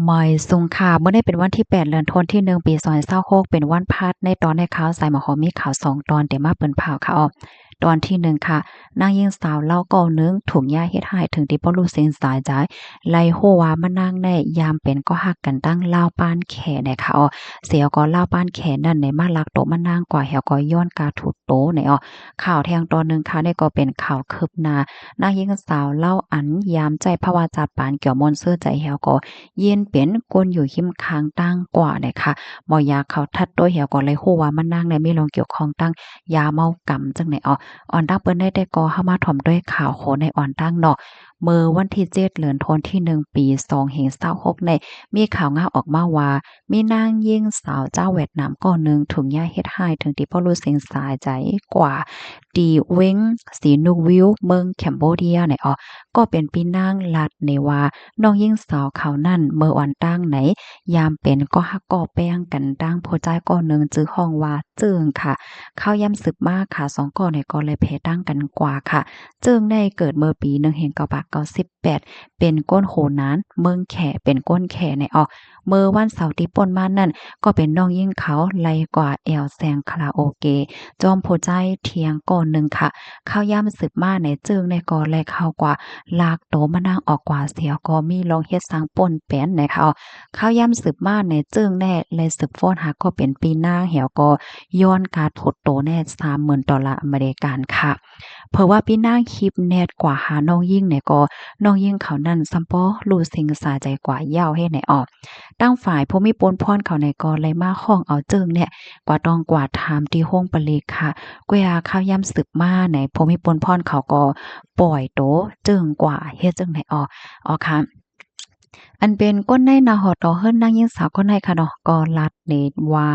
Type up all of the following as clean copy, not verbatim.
หมอยสุงค่ะเมื่อได้เป็นวันที่8เดือนธันวาคมที่1ปี2026เป็นวันพฤหัสในตอนในข่าวสายหมอหอมมีข่าว2ตอนเดี๋ยวมาเปิ้นผ่าค่ะอ้อตอนที่1ค่ะนางหญิงสาวเล่าก่อหนึ่งถูกย่าเฮ็ดให้ถึงที่บ่รู้เส้นสายจ่ายไล่โฮว่ามานั่งได้ยามเป็นก็ฮักกันตั้งลาวปานแขเนี่ยค่ะอ้อเสียวก็ลาวปานแขนั่นในมาลักโตมานั่งกว่าแหวก็ย้อนกาถูกโตในอ้อข่าวแทงตอนหนึ่งค่ะนี่ก็เป็นข่าวคืบหน้านางหญิงสาวเล่าอันยามใจภาวะจาปานเกี่ยวมนต์เสื้อใจแหวก็ เย็นเป็นกวนอยู่หิมคางตั้งกว่าเนี่ยค่ะบ่อยากเข้าทัดโดยเหี่ยวก็เลยฮู้ว่ามันนางเนี่ยมีลงเกี่ยวข้องตั้งยาเมากำจังไหนอ้ออ่อนตั้งเปิ้นได้ก่อเข้ามาถ่อมด้วยข่าวโขในอ่อนตั้งเนาะเมื่อวันที่7เดือนธันวาคมที่1ปี2526ในมีข่าวงาออกมาว่ามีนางหญิงสาวเจ้าเวียดนามคนหนึ่งถูกย้ายเฮ็ดให้ถึงที่บ่รู้สึกสาใจกว่าตีเว้งสีนูวิวเมืองแคมโบเดียเนี่ยอ้อก็เป็นพี่นางลัดในว่า น้องหญิงสาวเขานั่นเมื่อวันตั้งไหนยามเป็นก็ฮักก็แป้งกันตั้งผู้ใจก็หนึ่งจื้อห้องว่าเจิงค่ะเข้าย่ำสืบมากค่ะ2ก่อในก็เลยเพตั้งกันกว่าค่ะเจิงได้เกิดเมื่อปี1998เป็นก้นโหนานเมืองแขเป็นก้นแขในออกเมื่อวันเสาร์ที่ป่นมานั่นก็เป็นน้องยิ่งเขาไล่กว่าแอวแซงคาราโอเกะจอมผู้ใจเทียงก่อนหนึ่งค่ะเข้าย่ำสืบมาในเจิงในก็เลยเข้ากว่า ลากโตมานั่งออกกว่าเสียก็มีลองเฮ็ดสร้างป่นแป้นนะคะข้าวย่ำสืบมาในจึงแน่เลยสืบฟ้อนหาก็เป็นปีหน้าแหวก็ย้อนการถดโตแน่$30,000อเมริกันค่ะเพราะว่าปีหน้าคลิปแน่กว่าหาน้องยิ่งเนี่ยก็น้องยิ่งเขานั่นซัมปอรู้สิ่งสาใจกว่ายาวเฮ็ดให้ออกตั้งฝ่ายผู้มีปนพรเขาในก็เลยมาห้องเอาจึงเนี่ยกว่าต้องกว่าถามที่ห้องปะเลกค่ะกว่าข้าวย่ำสืบมาในผู้มีปนพรเขาก็ ปล่อยโตจึงกว่าเฮ็ดจั่งใดอ้อค่ะอันเป็นก้นในนาหอตอเฮิรนนางหญิงสาวก้นในค่ะเนาะก็ลัดเดตว่า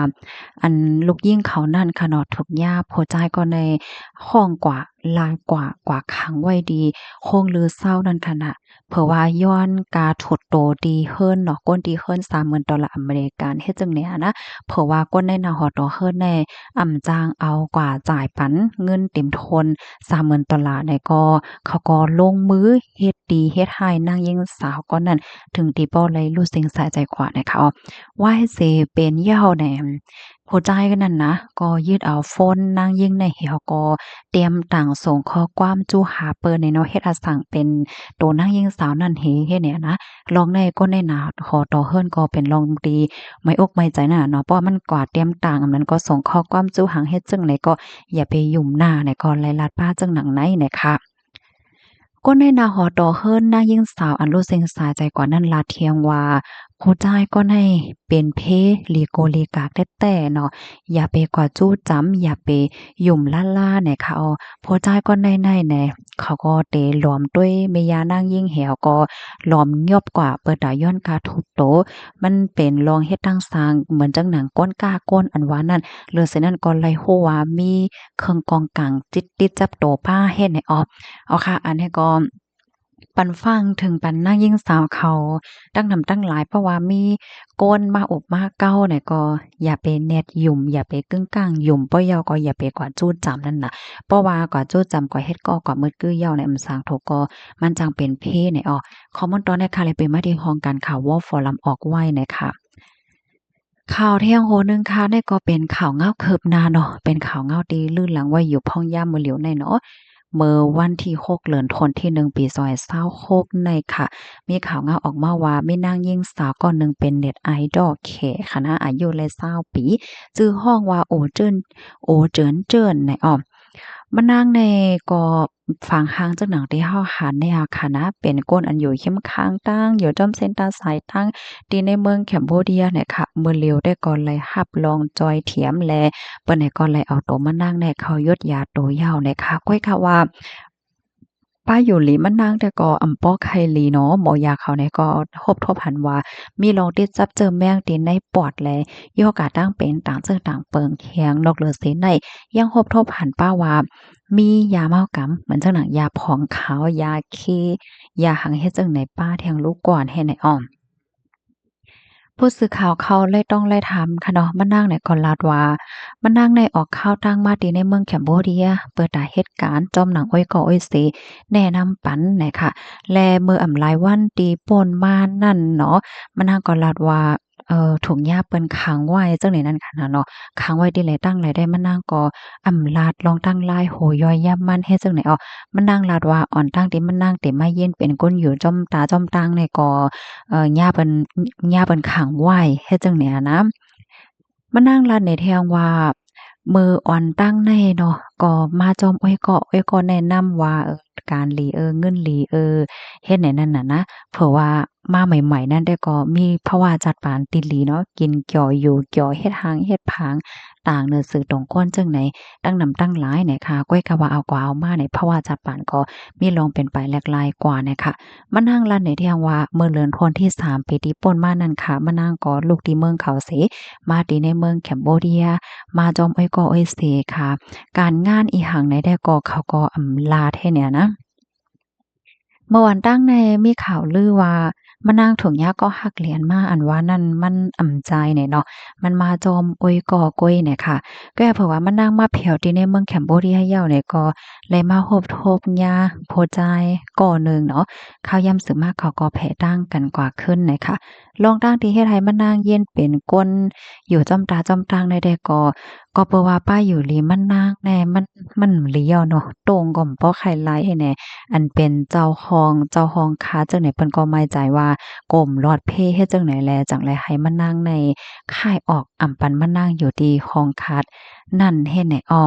อันลูกหญิงเขานั่นค่ะเนาะถูกย่าโพจ่ายก็ในห้องกว่าลายกว่าขังไว้ดีคงลือเศร้านั่นค่ะน่ะเผื่อว่าย้อนกาถดโตดีเฮิรนเนาะก้นดีเฮิรน$30,000อเมริกันเฮ็ดจั่งใดอะนะเผื่อว่าก้นในนาหอตอเฮิรนแน่อ่ำจ้างเอากว่าจ่ายปันเงินเต็มทน$30,000เนี่ยก็เขาก็ลงมือเฮ็ดดีเฮ็ดให้นางหญิงสาวก็นั้น ถึงที่บ่เลยรู้สึกสะใจกว่านะคะอ๋อว่าให้สิเป็นเหย้าแหนมผู้ชายก็นั่นนะก็ยืดเอาโฟนนางยิ่งในเหี่ยวก็เตรียมต่างส่งข้อความจู่หาเปิ้นเนี่ยเนาะเฮ็ดอาสั่งเป็นโตนางยิ่งสาวนั่นเฮ็ดเนี่ยนะลองในก็ในหน้าหอต่อเฮิรนก็เป็นลองดีไม่อกไม่ใจน่ะเนาะเพราะว่ามันกว่าเตรียมต่างอันนั้นก็ส่งข้อความจู่หังเฮ็ดจังไหนก็อย่าไปยุ่มหน้าเนี่ยก็ไล่ลัดป้าจังหนังไหนเนี่ยค่ะ ก็ในนาหอดอเฮิรนนายิ่งสาวอันรู้เซ็งสาใจกว่านั้นลาเทียงว่าผู้ชายก็ในเป็นเพลีโกลีกากแต่ๆเนาะอย่าไปกว่าจู้จ้ำอย่าไปหยุ่มล่าๆเนี่ยค่ะผู้ชายก็ในๆแหน่เขาก็เตหลอมด้วยเมยานางยิ่งแหวก็หลอมยอบกว่าเปิดตาย้อนกาทุบโตมันเป็นรองเฮ็ดตั้งสร้างเหมือนจังหนังก้นกาก้นอันว่านั่นเลือเสนั้นก็ไล่ฮู้ว่ามีเครื่องกองกลางจิตติดจับโตผ้าเฮ็ดให้ออก เอาค่ะอันนี้ก็ปันฟังถึงปันนางหญิงสาวเขาตั้งนำตั้งหลายเพราะว่ามีโกนมาอกมาเก้าเนี่ยก็อย่าไปแนดหยุ่มอย่าไปกึ้งก้างหยุ่มป้อยเยาก็อย่าไปกว่าจู้จำนั่นน่ะเพราะว่ากว่าจู้จำกว่าเฮ็ดก็กว่ามืดกื้อเย้าในอำสางโถก็มันจังเป็นเพเนี่ยอ้อคอมเมนต์ตอนนี้ค่ะเลยเป็นมาที่ห้องการข่าววอลฟอรัมออกไว้นะคะข่าวเที่ยงโหนึงค่ะนี่ก็เป็นข่าวเงาคืบหน้าเนาะเป็นข่าวเงาดีลื่นหลังไว้อยู่พ่องย่ามมื้อเหลียวในเนาะ เมื่อวันที่6เดือนธันวาคมที่1ปี2026ในค่ะมีข่าวงาออกมาว่ามีนางหญิงสาวคนหนึ่งเป็นเน็ตไอดอลแขค่ะนะอายุเลย20ปีชื่อห้องว่าโอเจินในอ้อมานางในก็ฝังหางจากหนังที่เฮาหันเนี่ยค่ะนะเป็นก้นอันอยู่เข้มข้างตั้งอยู่จอมเซ็นตาสายตั้งที่ในเมืองแคมโบเดียเนี่ยค่ะเมื่อเร็วได้ก่อนเลยรับรองจอยเถียมแล เปิ้นเนี่ยก็เลยเอาตัวมานั่งเนี่ยเขายดยาตัวยาวเนี่ยค่ะก้อยค่ะว่าป้าอยู่หลีมานั่งแต่ก็อำป้อไข่หลีเนาะหมอยาเขาเนี่ยก็ทบทบหันว่ามีลองติดจับเจอแมงตีนในปอดแลย่อกาตั้งเป็นต่างเจอต่างเปิงแข็งนอกเหลือเสในยังทบทบหันป้าว่ามียาเมากำเหมือนจังหนังยาผองขาวยาเคยาหังเฮ็ดจังไหนป้าแทงลูกก่อนให้ไหนอ้อม ผู้สื่อข่าวเขาเลยต้องไล่ถามค่ะเนาะมานั่งเนี่ยก็ลาดว่ามานั่งในออกข่าวตั้งมาดีในเมืองแคมโบเดียเปิดตาเหตุการณ์จอมหนังอ้อยก่ออ้อยเสแนะนำปันเนี่ยค่ะแลเมื่ออำหลายวันตีป่นมานั่นเนาะมานั่งก็ลาดว่าถุงยาเปิ้นขังไว้จังไหนนั่นค่ะเนาะขังไว้ดีเลยตั้งเลยได้มานั่งก็อำลาดลองตั้งลายโหย่อยย่ำมันเฮ็ดจังไหนอ้อมานั่งลาดว่าอ่อนตั้งที่มานั่งเต็มมาเย็นเป็นก้นอยู่จ้อมตาจ้อมตังเนี่ยก็ย่าเปิ้นขังไว้เฮ็ดจั่งใดอะนะมานั่งลัดในแทงว่ามื้ออ่อนตั้งในเนาะก็มาจอมอ้อยก็แนะนำว่าการหลีเงินหลีเฮ็ดแนวนั้นน่ะนะเพราะว่ามาใหม่ๆนั่นแต่ก็มีภาวะจัดปานติดหลีเนาะกินก่ออยู่ก่อเฮ็ดหางเฮ็ดผางต่างเนื้อสื่อตรงก้นจั่งไหนตั้งนำตั้งหลายเนี่ยค่ะก้อยก็ว่าเอากว่าเอามาเนี่ยภาวะจัดปานก็มีลองเป็นไปแหลกหลายกว่าเนี่ยค่ะมานั่งลัดในแทงว่ามื้อเลือนคนที่3ปีที่ป่นมานั่นค่ะมานั่งก็ลูกที่เมืองเขาเส มาดีในเมืองแคมโบเดียมาจอมอ้อยก่ออ้อยเสค่ะการงานอีหังไหนได้ก็เขาก็อำลาแท้เนี่ยนะเมื่อวันตั้งในมีข่าวลือว่ามะนางถุงยาก็หักเหรียญมาอันว่านั่นมันอ่ำใจเนี่ยเนาะมันมาจอมอ้อยก่อก้อยเนี่ยค่ะก็เพราะว่ามะนางมาแผ่วที่ในเมืองแคมโบเดียเหย้าเนี่ยก็เลยมาโฮบโทบยาโพใจายก่อหนึ่งเนาะข้าวยำสือมากเขาก็แผ่ตั้งกันกว่าขึ้นน่ะค่ะลองตั้งที่เฮ็ดให้มะนางเย็นเป็นก้นอยู่จ้อมตาจ้อมตางได้แต่ก็เปนว่าป้าอยู่ลีมันนางแน่มันเลี้ยวเนาะโต่งก็บ่ไข่ลายให้แน่อันเป็นเจ้าของค้าจังไหนเพิ่นก็ไม่ใจว่าก้มลอดเพเฮ็ดจังไหนแลจั่งใดให้มานั่งในค่ายออกอำปันมานั่งอยู่ที่ห้องคัดนั่นเฮ็ดให้อ้อ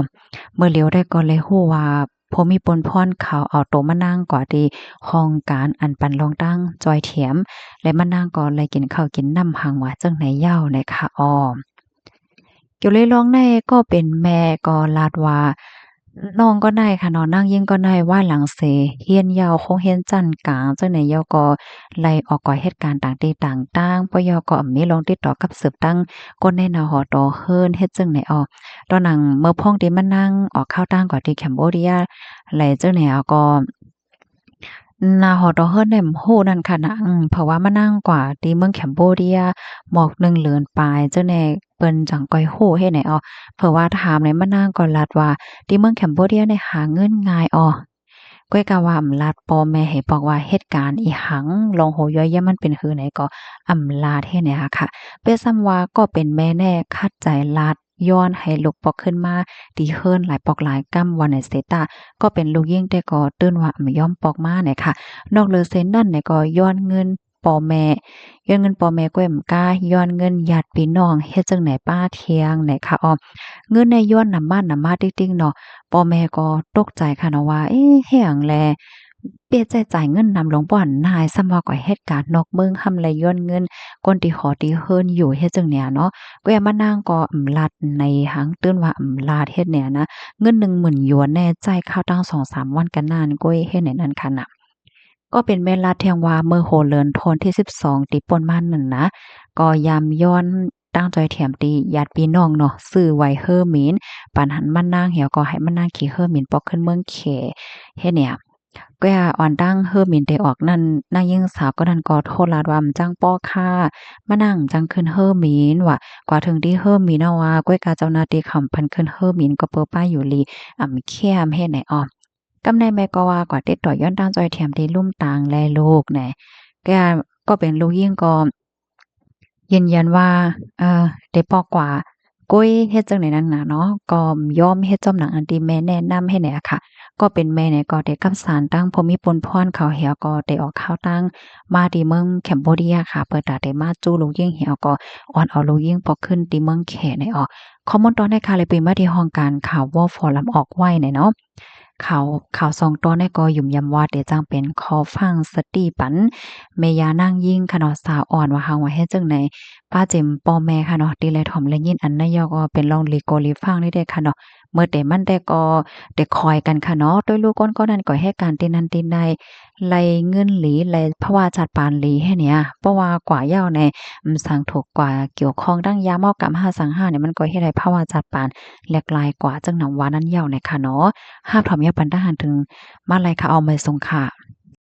เมื่อเหลียวได้ก็เลยฮู้ว่าพอมีปนพรเขาเอาโตมานั่งกว่าที่ห้องการอันปันรองตั้งจอยเถียมและมานั่งก็เลยกินข้าวกินน้ำหังว่าจังไหนเหย้าเนี่ยค่ะอ้อ เกี่ยวเลยร้องในก็เป็นแม่ก็ลาดว่าน้องก็ได้ค่ะเนาะนางยิ่งก็ได้ว่าหลังเสเฮียนยาวคงเฮียนจันกลางจังไหนยอก็ไล่ออกก่อเหตุการณ์ต่างที่ต่างๆปยก็มีลงติดต่อกับสืบตั้งก้นในนาหอตอเฮิรนเฮ็ดจังไหนออตอนนั้นเมื่อพ้องที่มานั่งออกข้าวตั้งก่อนที่แคมโบเดียไหลจังไหนอะก็นาหอดอเฮิรนได้ฮู้นั่นค่ะนะเพราะว่ามานั่งกว่าที่เมืองแคมโบเดียหมอกหนึ่งเลือนปลายเจ้าแหน่เปิ้นจั่งก้อยฮู้เฮ็ดให้อ้อเพราะว่าถามในมานั่งก็ลัดว่าที่เมืองแคมโบเดียเนี่ยหาเงินง่ายอ้อก้อยก็ว่าอำลาดพ่อแม่ให้บอกว่าเหตุการณ์อิหังลองโหย้อยยะมันเป็นหือไหนก็อำลาดเฮ็ดเนี่ยค่ะ เปรียบส่ำว่าก็เป็นแม่แน่คัดใจลาดย้อนให้ลูกปอกขึ้นมาดีเฮิรนหลายปอกหลายกำวันในเซตาก็เป็นลูกยิ่งแต่ก็ตื้นว่าไม่ยอมปอกมาเนี่ยค่ะนอกเหลือเส้นนั่นเนี่ยก็ย้อนเงินป่อแม่ย้อนเงินป่อแม่ก็บ่กล้าย้อนเงินญาติพี่น้องเฮ็ดจังไหนป้าเที่ยงเนี่ยค่ะอ้อเงินในย้อนนำบ้านนำมาติ๊งๆเนาะป่อแม่ก็ตกใจค่ะเนาะว่าเอ๊ะเฮ็ดหยังแล เปียใจจ่ายเงินนำลงบ่อนนายซ้ำว่าก่อยเหตุการณ์นอกเมืองหำไรย้อนเงินคนที่ขอที่เฮิรนอยู่เฮ็ดจังเนี่ยเนาะก็อย่ามานั่งก็อำลัดในหังตื้นว่าอำลาดเฮ็ดเนี่ยนะเงิน10,000หยวนแน่จ่ายข้าวตั้ง2-3วันกันนานก้อยเฮ็ดในนั้นคั่นน่ะก็เป็นเวลาแทงว่าเมื่อโหเลินโทนที่12ที่ป่นมานั่นนะก็ยามย้อนตั้งจอยแถมตีญาติพี่น้องเนาะซื้อไว้เฮ้อหมินปานหันมานั่งเหี่ยวก็ให้มานั่งขี่เฮ้อหมินปอกขึ้นเมืองเขเฮ็ดเนี่ย ก็อย่าอ่อนตั้งเฮิ่มหมินได้ออกนั่นนางยิ่งสาวก็นั่นก็โทษลาดว่าจั่งป้อค่ามานั่งจังขึ้นเฮิ่มหมินว่ากว่าถึงที่เฮิ่มหมินเอาว่าก้อยกาเจ้าหน้าที่ขำพันขึ้นเฮิ่มหมินก็เปิ้อป้ายอยู่ลีแค้มเฮ็ดไหนอ้อกำในแม่ก็ว่ากว่าติดต่อย้อนตางจอยแถมที่ลุ่มตางแลลูกแหน่ก็ก็เป็นลูกยิ่งก็ยืนยันว่าได้ปอกกว่ากุ้ยเฮ็ดจังได๋นั้นน่ะเนาะก็ยอมเฮ็ดจอมหนังอันที่แม่แนะนำให้แหน่อะค่ะ ก็เป็นแม่เนี่ยก็ได้กับสารตั้งพอมีปนพรเขาเหี่ยวก็ได้ออกข้าวตั้งมาที่เมืองแคมโบเดียค่ะเปิดตาได้มาจู้ลูกยิ่งเหี่ยวก็อ่อนเอาลูกยิ่งพอขึ้นที่เมืองแขในออกข้อมูลตอนในค่ะเลยเป็นมาที่ห้องการข่าว World Forum ออกไว้เนี่ยเนาะข่าวสองตอนในก็ยุ่มยำว่าเดี๋ยวจังเป็นขอฟังสติปันแม่ย่านางยิ่งค่ะเนาะสาวอ่อนว่าเฮาว่าเฮ็ดจังไดป้าเจ็มป้อแม่ค่ะเนาะที่แลถ่อมและยินอันนายอก็เป็นลองลีโกลีฟังได้เด้ค่ะเนาะเมื่อแต่มันแต่ก็ได้คอยกันค่ะเนาะโดยลูกก้นก็นั้นก็ให้การตีนั้นตีใดไล่เงินหลีไล่ภาวะจัดปานหลีให้เนี่ยเพราะว่ากว่าเหย้าในสังถูกกว่าเกี่ยวข้องดั้งยาเมากำ5สัง5เนี่ยมันก็เฮ็ดให้ภาวะจัดปานแหลกหลายกว่าจังหนำว่านั้นเหย้าเนี่ยค่ะเนาะห้ามถ่อมยาปันทหารถึงมาลัยค่ะเอามาส่งค่ะ